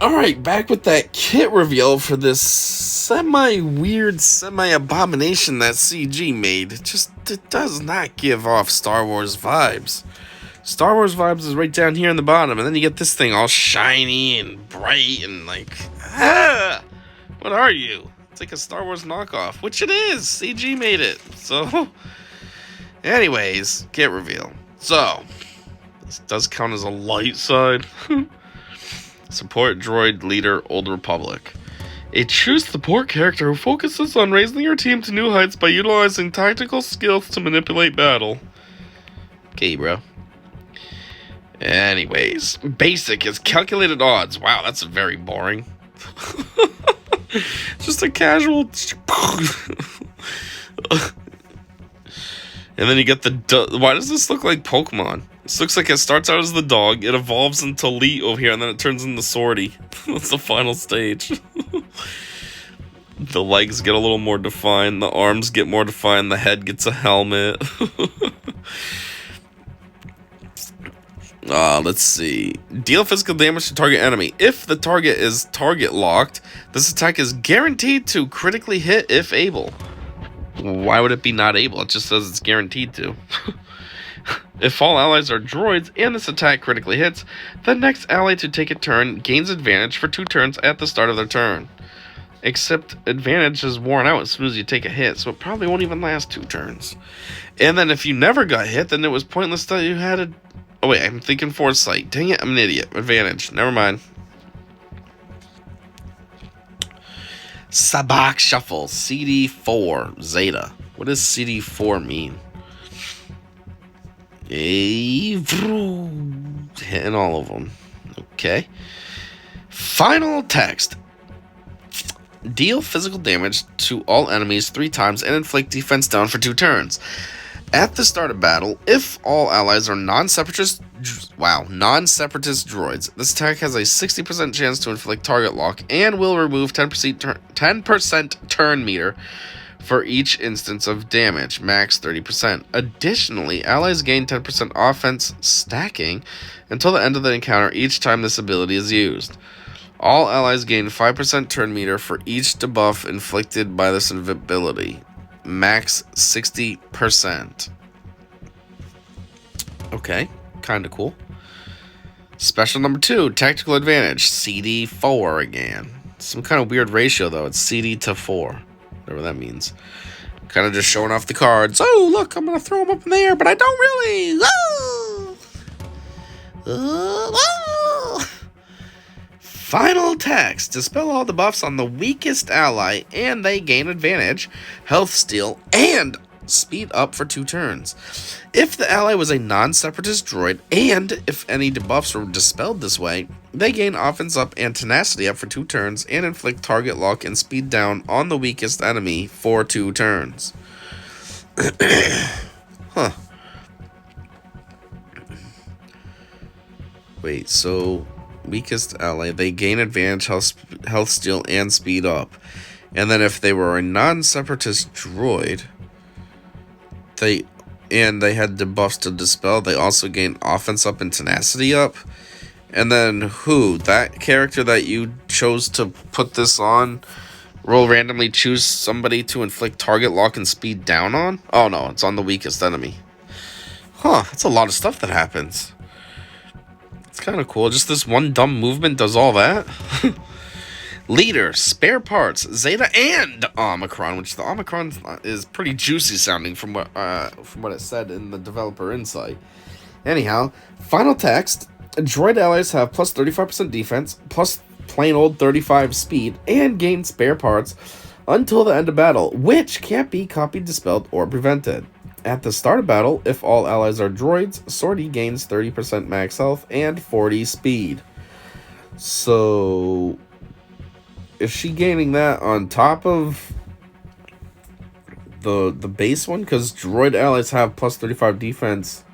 Alright, back with that kit reveal for this semi-weird, semi-abomination that CG made. It does not give off Star Wars vibes. Star Wars vibes is right down here in the bottom, and then you get this thing all shiny and bright and like, what are you? It's like a Star Wars knockoff, which it is. CG made it. So, anyways, kit reveal. So, this does count as a light side. Support droid leader Old Republic. A true support character who focuses on raising your team to new heights by utilizing tactical skills to manipulate battle. Okay, bro. Anyways, basic is calculated odds. Wow, that's very boring. Just a casual. And then you get the... Why does this look like Pokemon? This looks like it starts out as the dog, it evolves into Lee over here, and then it turns into Sortie. That's the final stage. The legs get a little more defined, the arms get more defined, the head gets a helmet. Let's see. Deal physical damage to target enemy. If the target is target locked, this attack is guaranteed to critically hit if able. Why would it be not able? It just says it's guaranteed to. If all allies are droids and this attack critically hits, the next ally to take a turn gains advantage for 2 turns at the start of their turn. Except advantage is worn out as soon as you take a hit, so it probably won't even last 2 turns. And then if you never got hit, then it was pointless that you had a... Oh wait, I'm thinking foresight. Dang it, I'm an idiot. Advantage. Never mind. Sabak Shuffle. CD4. Zeta. What does CD4 mean? Hitting all of them. Okay. Final text. Deal physical damage to all enemies 3 times and inflict defense down for 2 turns. At the start of battle, if all allies are non-separatist droids, this attack has a 60% chance to inflict target lock and will remove 10% turn meter for each instance of damage, max 30%. Additionally, allies gain 10% offense stacking until the end of the encounter each time this ability is used. All allies gain 5% turn meter for each debuff inflicted by this ability, max 60%. Okay, kinda cool. Special number 2, tactical advantage, CD4 again. Some kind of weird ratio though, it's CD to 4. Whatever that means. Kind of just showing off the cards. Oh, look, I'm going to throw them up in the air, but I don't really. Final text. Dispel all the buffs on the weakest ally, and they gain advantage, health steal, and speed up for 2 turns. If the ally was a non-separatist droid, and if any debuffs were dispelled this way, they gain offense up and tenacity up for 2 turns, and inflict target lock and speed down on the weakest enemy for 2 turns. Huh. Wait, so weakest ally, they gain advantage, health steal, and speed up. And then if they were a non-separatist droid, they had debuffs to dispel, they also gain offense up and tenacity up. And then that character that you chose to put this on, will randomly choose somebody to inflict target lock and speed down on? Oh no, it's on the weakest enemy. Huh, that's a lot of stuff that happens. It's kind of cool. Just this one dumb movement does all that. Leader, spare parts, Zeta, and Omicron, which the Omicron is pretty juicy sounding from what it said in the developer insight. Anyhow, final text: droid allies have plus 35% defense, plus plain old 35 speed, and gain spare parts until the end of battle, which can't be copied, dispelled, or prevented. At the start of battle, if all allies are droids, Sortie gains 30% max health and 40 speed. So, is she gaining that on top of the base one? Because droid allies have plus 35 defense,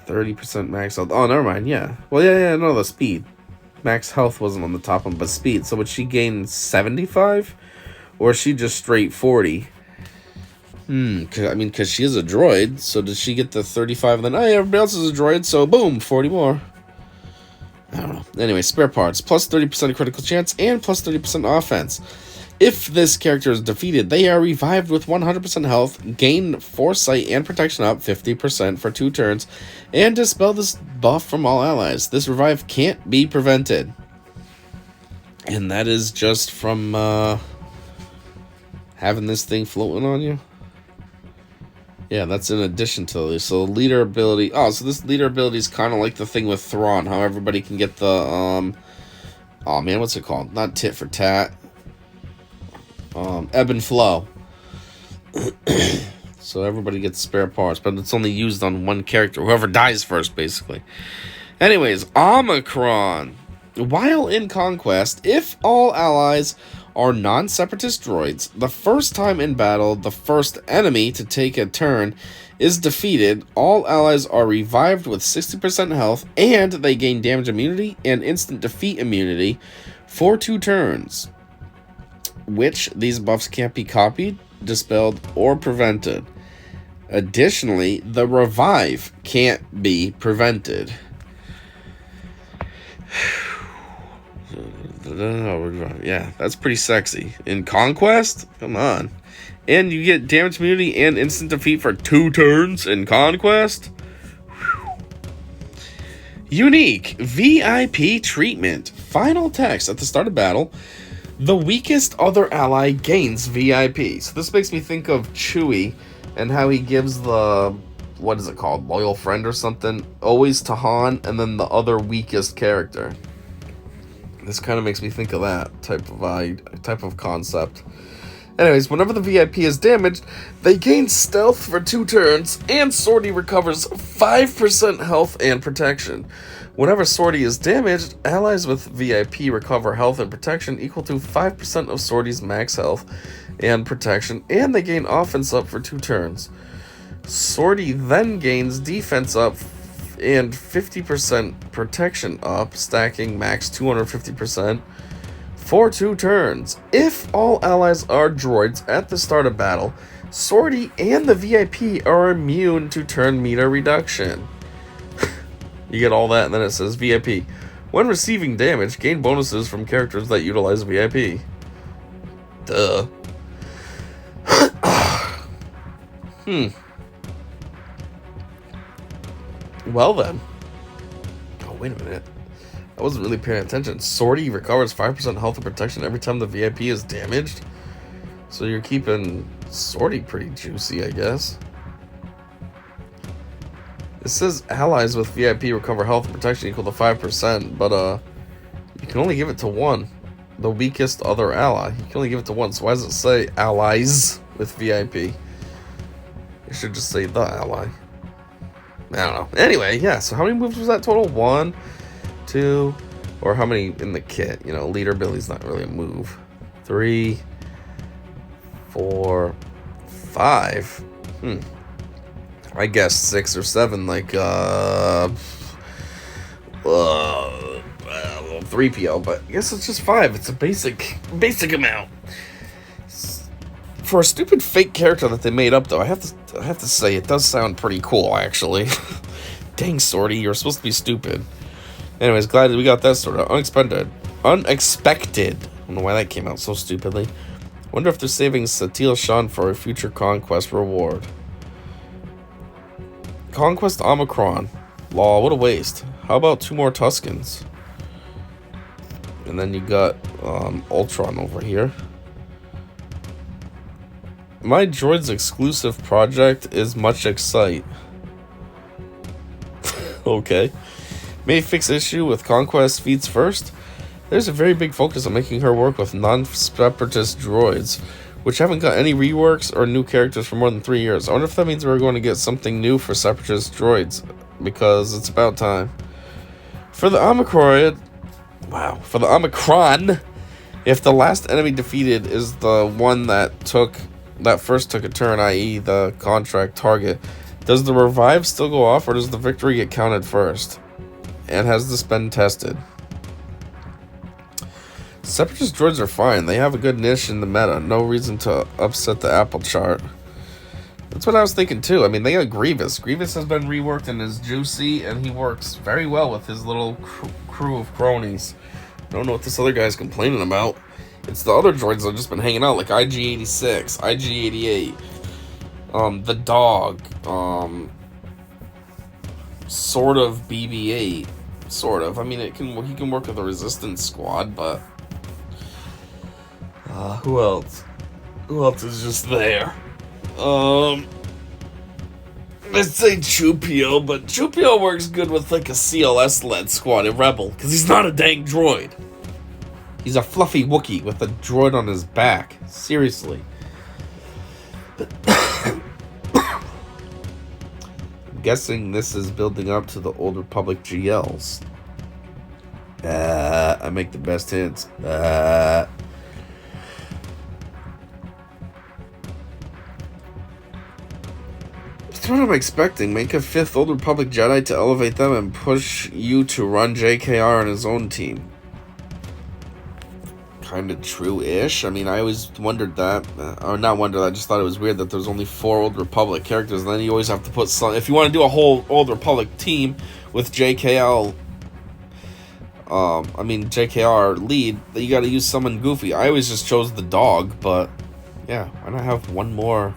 30% max health. Oh, never mind. Yeah. Well, yeah. No, the speed. Max health wasn't on the top one, but speed. So would she gain 75, or is she just straight 40? Because she is a droid. So does she get the 35 and then everybody else is a droid? So boom, 40 more. I don't know. Anyway, spare parts. Plus 30% critical chance and plus 30% offense. If this character is defeated, they are revived with 100% health, gain foresight and protection up 50% for 2 turns, and dispel this buff from all allies. This revive can't be prevented. And that is just from having this thing floating on you. Yeah, that's in addition to this. So leader ability. Oh, so this leader ability is kind of like the thing with Thrawn. How everybody can get the oh man, what's it called? Not tit for tat. Ebb and flow. So everybody gets spare parts, but it's only used on one character. Whoever dies first, basically. Anyways, Omicron. While in Conquest, if all allies are non-separatist droids, the first time in battle, the first enemy to take a turn is defeated, all allies are revived with 60% health, and they gain damage immunity and instant defeat immunity for 2 turns. Which these buffs can't be copied, dispelled, or prevented. Additionally, the revive can't be prevented. Yeah, that's pretty sexy. In Conquest? Come on. And you get damage immunity and instant defeat for 2 turns in Conquest? Whew. Unique VIP treatment. Final text at the start of battle. The weakest other ally gains VIP. So this makes me think of Chewie and how he gives the, what is it called, loyal friend or something, always to Han, and then the other weakest character. This kind of makes me think of that type of concept. Anyways, whenever the VIP is damaged, they gain stealth for 2 turns, and Sortie recovers 5% health and protection. Whenever Sortie is damaged, allies with VIP recover health and protection equal to 5% of Sortie's max health and protection, and they gain offense up for 2 turns. Sortie then gains defense up and 50% protection up, stacking max 250% for 2 turns. If all allies are droids at the start of battle, Sortie and the VIP are immune to turn meter reduction. You get all that, and then it says VIP. When receiving damage, gain bonuses from characters that utilize VIP. Duh. Well then. Oh, wait a minute. I wasn't really paying attention. Sortie recovers 5% health and protection every time the VIP is damaged. So you're keeping Sortie pretty juicy, I guess. It says allies with VIP recover health and protection equal to 5%, but you can only give it to one. The weakest other ally. You can only give it to one. So why does it say allies with VIP? It should just say the ally. I don't know. Anyway, yeah, so how many moves was that total? 1, 2, or how many in the kit? You know, leader ability's not really a move. 3, 4, 5. I guess 6 or 7, like 3PO, but I guess it's just 5. It's a basic amount. For a stupid fake character that they made up, though, I have to say it does sound pretty cool, actually. Dang, Sortie, you're supposed to be stupid. Anyways, glad that we got that sorted out. Unexpected. I don't know why that came out so stupidly. Wonder if they're saving Satil Shan for a future Conquest reward. Conquest Omicron. Law, what a waste. How about 2 more Tuskens? And then you got Ultron over here. My droid's exclusive project is much excite. Okay. May fix issue with Conquest feats first. There's a very big focus on making her work with non-separatist droids, which haven't got any reworks or new characters for more than 3 years. I wonder if that means we're going to get something new for separatist droids, because it's about time. For the Omicron, if the last enemy defeated is the one that first took a turn, i.e. the contract target, does the revive still go off, or does the victory get counted first? And has this been tested? Separatist droids are fine. They have a good niche in the meta. No reason to upset the apple chart. That's what I was thinking too. I mean, they got Grievous. Grievous has been reworked and is juicy, and he works very well with his little crew of cronies. I don't know what this other guy's complaining about. It's the other droids that have just been hanging out, like IG-86, IG-88, the dog, sort of BB-8, sort of. I mean, he can work with the Resistance squad, but who else? Who else is just there? Let's say Chupio, but Chupio works good with like a CLS-led squad, a Rebel, because he's not a dang droid. He's a fluffy Wookiee with a droid on his back. Seriously. I'm guessing this is building up to the Old Republic GLs. I make the best hints. That's what I'm expecting. Make a 5th Old Republic Jedi to elevate them and push you to run JKR on his own team. Kind of true-ish. I mean, I always wondered that. Or not wondered, I just thought it was weird that there's only 4 Old Republic characters. And then you always have to put some... If you want to do a whole Old Republic team with JKR lead, you got to use someone goofy. I always just chose the dog, but... Yeah, why not have one more...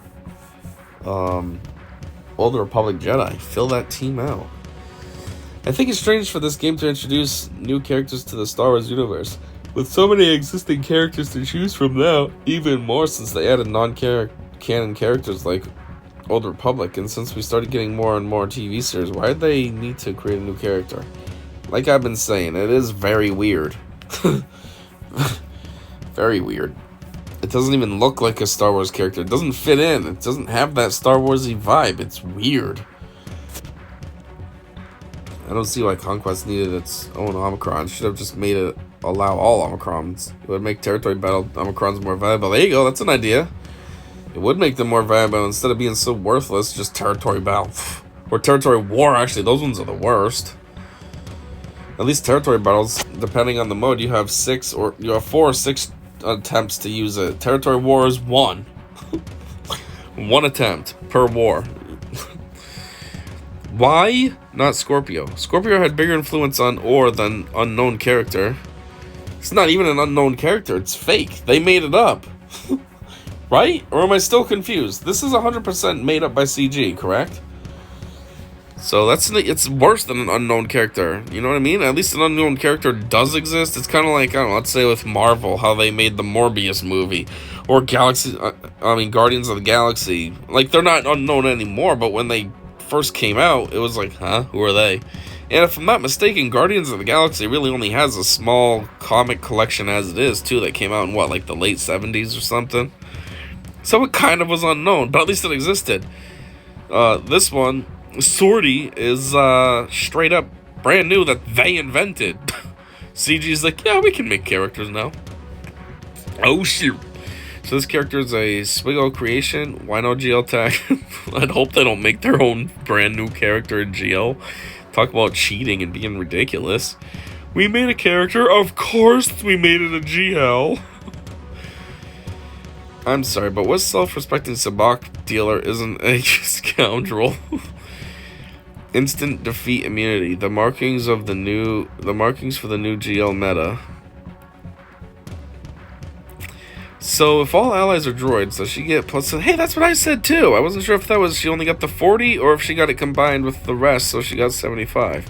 Old Republic Jedi? Fill that team out. I think it's strange for this game to introduce new characters to the Star Wars universe. With so many existing characters to choose from now, even more since they added non-canon characters like Old Republic, and since we started getting more and more TV series, why did they need to create a new character? Like I've been saying, it is very weird. Very weird. It doesn't even look like a Star Wars character. It doesn't fit in. It doesn't have that Star Wars-y vibe. It's weird. I don't see why Conquest needed its own Omicron. Should have just made it allow all Omicrons. It would make territory battle Omicrons more viable. There you go, that's an idea. It would make them more viable instead of being so worthless, just territory battle. Or territory war, actually, those ones are the worst. At least territory battles, depending on the mode, you have 4 or 6 attempts to use it. Territory war is 1. 1 attempt per war. Why not Scorpio? Scorpio had bigger influence on Ore than unknown character. It's not even an unknown character. It's fake. They made it up. Right? Or am I still confused? This is 100% made up by CG, correct? So it's worse than an unknown character. You know what I mean? At least an unknown character does exist. It's kind of like, I don't know, let's say with Marvel, how they made the Morbius movie. Or Guardians of the Galaxy. Like, they're not unknown anymore, but when they first came out, it was like, huh? Who are they? And if I'm not mistaken, Guardians of the Galaxy really only has a small comic collection as it is, too, that came out in, what, like the late 70s or something? So it kind of was unknown, but at least it existed. This one, Sortie, is straight up brand new that they invented. CG's like, yeah, we can make characters now. Oh, shoot. So this character is a Swiggle creation. Why no GL tag? I'd hope they don't make their own brand new character in GL. Talk about cheating and being ridiculous. We made a character. Of course we made it a GL. I'm sorry, but what self-respecting Sabak dealer isn't a scoundrel? Instant defeat immunity. The markings for the new GL meta. So if all allies are droids, does she get plus... Hey, that's what I said too. I wasn't sure if that was she only got the 40 or if she got it combined with the rest, so she got 75.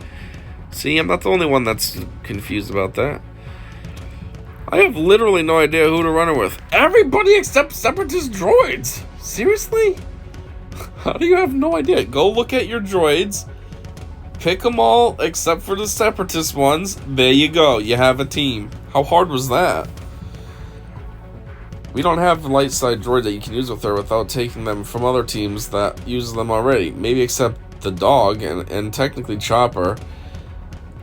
See, I'm not the only one that's confused about that. I have literally no idea who to run her with. Everybody except separatist droids. Seriously? How do you have no idea? Go look at your droids. Pick them all except for the separatist ones. There you go. You have a team. How hard was that? We don't have a light side droid that you can use with her without taking them from other teams that use them already. Maybe except the dog and technically Chopper.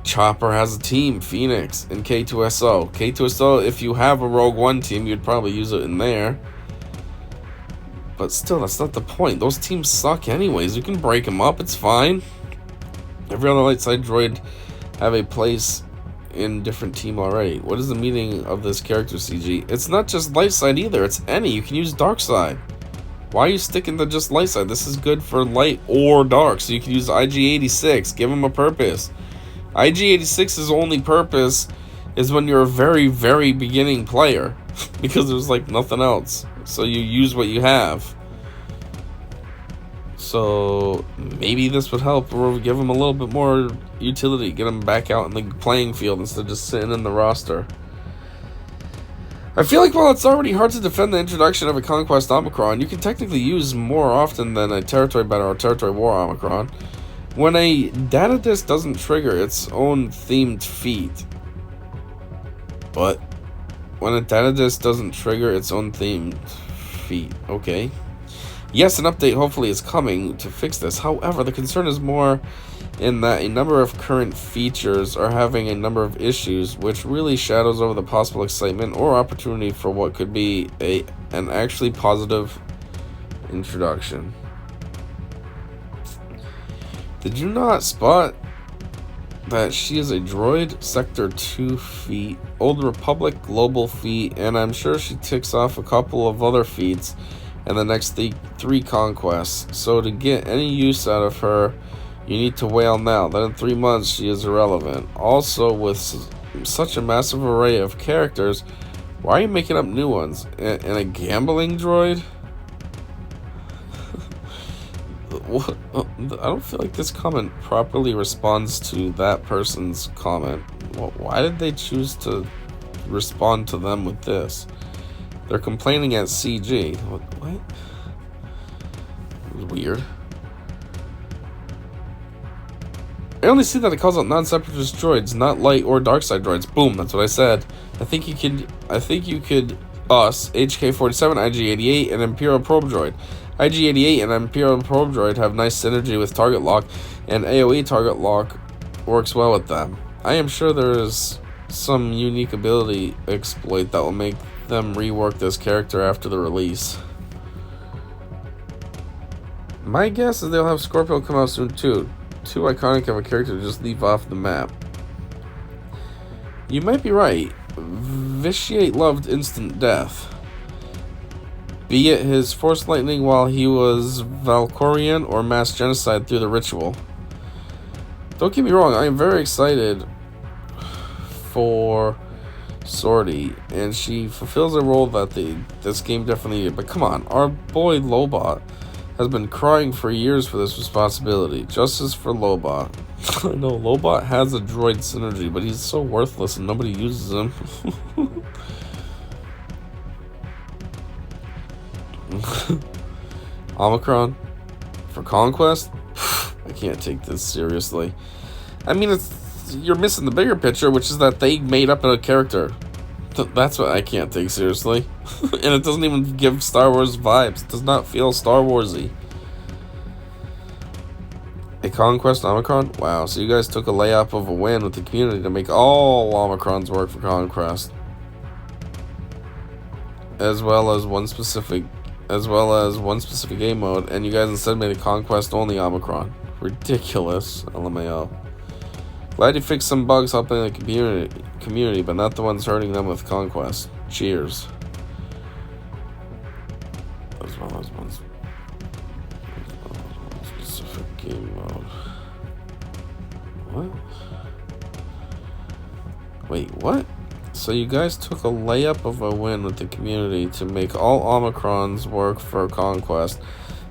Chopper has a team, Phoenix, and K2SO. K2SO, if you have a Rogue One team, you'd probably use it in there. But still, that's not the point. Those teams suck anyways. You can break them up, it's fine. Every other light side droid have a place in different team already. What is the meaning of this character CG? It's not just light side either, it's any. You can use dark side. Why are you sticking to just light side? This is good for light or dark, so you can use IG-86. Give him a purpose. IG-86's only purpose is when you're a very, very beginning player, because there's like nothing else. So you use what you have. So maybe this would help, or give him a little bit more utility. Get him back out in the playing field instead of just sitting in the roster. I feel like while it's already hard to defend the introduction of a Conquest Omicron, you can technically use more often than a Territory Battle or Territory War Omicron. When a data disk doesn't trigger its own themed feat. But when a data disk doesn't trigger its own themed feat, okay. Yes, an update hopefully is coming to fix this. However, the concern is more in that a number of current features are having a number of issues, which really shadows over the possible excitement or opportunity for what could be an actually positive introduction. Did you not spot that she is a droid, Sector 2 feat, Old Republic global feat, and I'm sure she ticks off a couple of other feats in the next three conquests. So to get any use out of her, you need to wail now. Then in 3 months, she is irrelevant. Also, with such a massive array of characters, why are you making up new ones? And a gambling droid? What? I don't feel like this comment properly responds to that person's comment. Why did they choose to respond to them with this? They're complaining at CG. What? It was weird. I only see that it calls out non-separatist droids, not light or dark side droids. Boom, that's what I said. I think you could us, HK-47, IG-88, and Imperial Probe Droid. IG-88 and Imperial Probe Droid have nice synergy with target lock, and AoE target lock works well with them. I am sure there is some unique ability exploit that will make them rework this character after the release. My guess is they'll have Scorpio come out soon too. Too iconic of a character to just leave off the map. You might be right. Vitiate loved instant death. Be it his force lightning while he was Valkorian or mass genocide through the ritual. Don't get me wrong, I am very excited for Sortie, and she fulfills a role that this game definitely needed. But come on, our boy Lobot has been crying for years for this responsibility. Justice for Lobot. I know, Lobot has a droid synergy, but he's so worthless and nobody uses him. Omicron for Conquest? I can't take this seriously. I mean, you're missing the bigger picture, which is that they made up a character. That's what I can't take seriously. And it doesn't even give Star Wars vibes. It does not feel Star Warsy. A Conquest Omicron? Wow, so you guys took a layup of a win with the community to make all Omicrons work for Conquest. As well as one specific game mode, and you guys instead made a Conquest only Omicron. Ridiculous, LMAO. Glad you fixed some bugs helping the community, but not the ones hurting them with Conquest. Cheers. As well as one specific game mode. What? Wait, what? So you guys took a layup of a win with the community to make all Omicrons work for Conquest,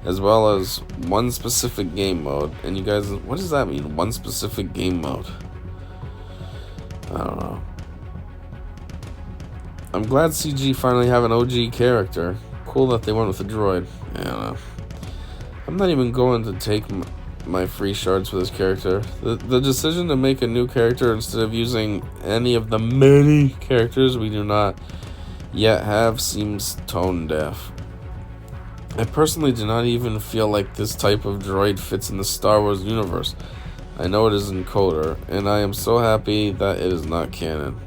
as well as one specific game mode. And you guys, what does that mean? One specific game mode? I don't know. I'm glad CG finally have an OG character. Cool that they went with a droid. I don't know. I'm not even going to take my free shards for this character. The decision to make a new character instead of using any of the many characters we do not yet have seems tone deaf. I personally do not even feel like this type of droid fits in the Star Wars universe. I know it is in Coder, and I am so happy that it is not canon.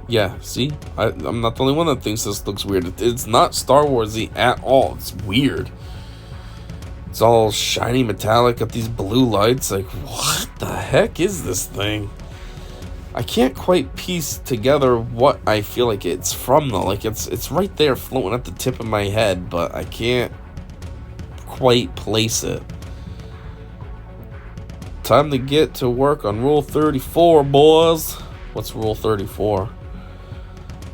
Yeah, see? I'm not the only one that thinks this looks weird. It's not Star Warsy at all. It's weird. It's all shiny metallic, got these blue lights. Like, what the heck is this thing? I can't quite piece together what I feel like it's from, though. Like, it's right there floating at the tip of my head, but I can't quite place it. Time to get to work on Rule 34, boys. What's Rule 34?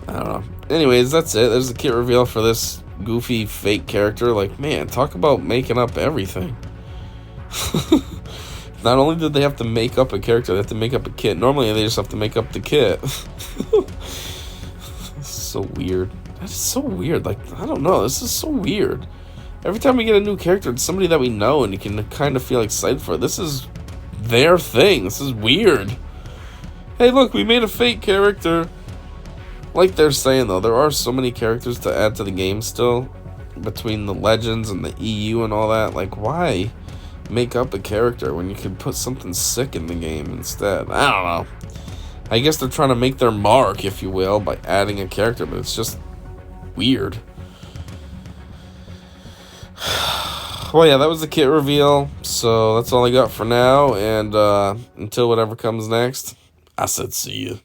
I don't know. Anyways, that's it. There's the kit reveal for this goofy fake character. Like, man, talk about making up everything. Not only did they have to make up a character, they have to make up a kit. Normally, they just have to make up the kit. This is so weird. That's so weird. Like, I don't know. This is so weird. Every time we get a new character, it's somebody that we know, and you can kind of feel excited for it. This is their thing. This is weird. Hey, look, we made a fake character. Like they're saying, though, there are so many characters to add to the game still, between the Legends and the EU and all that. Like, why make up a character when you could put something sick in the game instead? I don't know. I guess they're trying to make their mark, if you will, by adding a character, but it's just weird. Well, yeah, that was the kit reveal, so that's all I got for now, and until whatever comes next, I said see you.